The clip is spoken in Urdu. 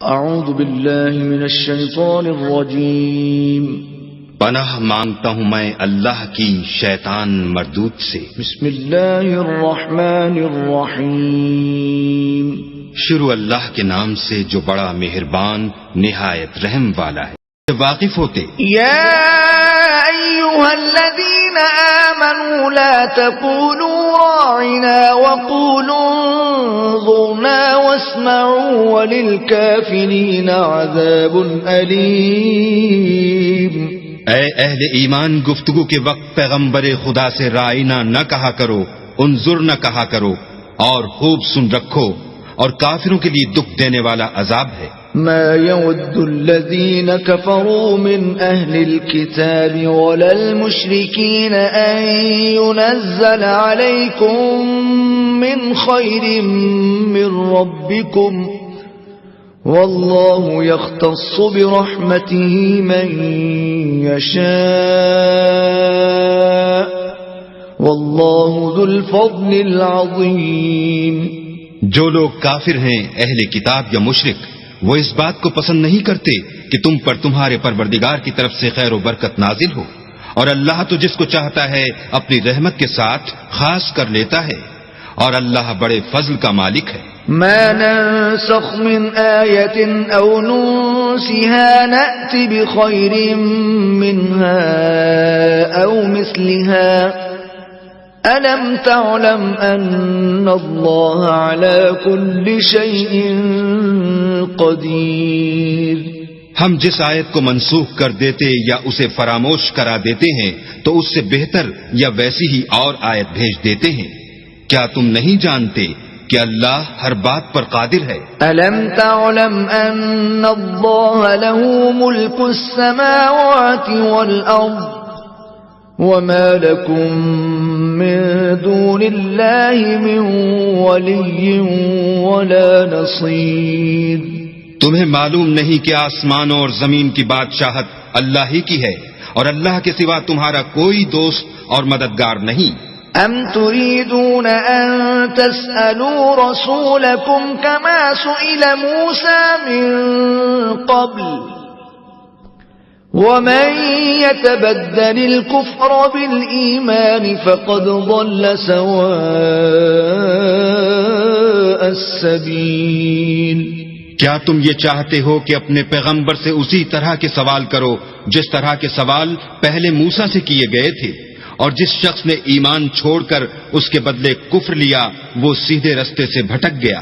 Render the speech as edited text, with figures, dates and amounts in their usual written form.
اعوذ باللہ من الشیطان الرجیم پناہ مانگتا ہوں میں اللہ کی شیطان مردود سے۔ بسم اللہ الرحمن الرحیم شروع اللہ کے نام سے جو بڑا مہربان نہایت رحم والا ہے۔ واقف ہوتے یا ایہا الذین آمنوا لا تقولوا راعنا وقولوا انظرنا واسمعوا وللکافرین عذاب علیم۔ اے اہل ایمان، گفتگو کے وقت پیغمبر خدا سے رائنا نہ کہا کرو، انظر نہ کہا کرو، اور خوب سن رکھو، اور کافروں کے لیے دکھ دینے والا عذاب ہے۔ ما يود الذين كفروا من أهل الكتاب ولا المشركين أن ينزل عليكم من خير من ربكم والله يختص برحمته من يشاء والله ذو الفضل العظيم۔ جو لوگ کافر ہیں، اہل کتاب یا مشرک، وہ اس بات کو پسند نہیں کرتے کہ تم پر تمہارے پروردگار کی طرف سے خیر و برکت نازل ہو، اور اللہ تو جس کو چاہتا ہے اپنی رحمت کے ساتھ خاص کر لیتا ہے، اور اللہ بڑے فضل کا مالک ہے۔ ما ننسخ من آیت او ننسها نأت بخیر منها او مثلها أَلَمْ تَعْلَمْ أَنَّ اللَّهَ عَلَى كُلِّ شَيْءٍ قَدِيرٌ۔ ہم جس آیت کو منسوخ کر دیتے یا اسے فراموش کرا دیتے ہیں تو اس سے بہتر یا ویسی ہی اور آیت بھیج دیتے ہیں۔ کیا تم نہیں جانتے کہ اللہ ہر بات پر قادر ہے؟ أَلَمْ تَعْلَمْ أَنَّ اللَّهَ لَهُ مُلْكُ السَّمَاوَاتِ وَالْأَرْضِ وَمَا لَكُم مِّن دُونِ اللَّهِ مِن وَلِيٍّ وَلَا نَصِيرٍ۔ تمہیں معلوم نہیں کہ آسمانوں اور زمین کی بادشاہت اللہ ہی کی ہے، اور اللہ کے سوا تمہارا کوئی دوست اور مددگار نہیں۔ أَمْ تُرِيدُونَ أَن تَسْأَلُوا رَسُولَكُمْ كَمَا سُئِلَ مُوسَى مِن قَبْلُ وَمَن يَتَبَدَّلِ الْكُفْرَ بِالْإِيمَانِ فَقَدْ ضَلَّ سَوَاءَ السَّبِيلِ۔ کیا تم یہ چاہتے ہو کہ اپنے پیغمبر سے اسی طرح کے سوال کرو جس طرح کے سوال پہلے موسیٰ سے کیے گئے تھے، اور جس شخص نے ایمان چھوڑ کر اس کے بدلے کفر لیا وہ سیدھے رستے سے بھٹک گیا۔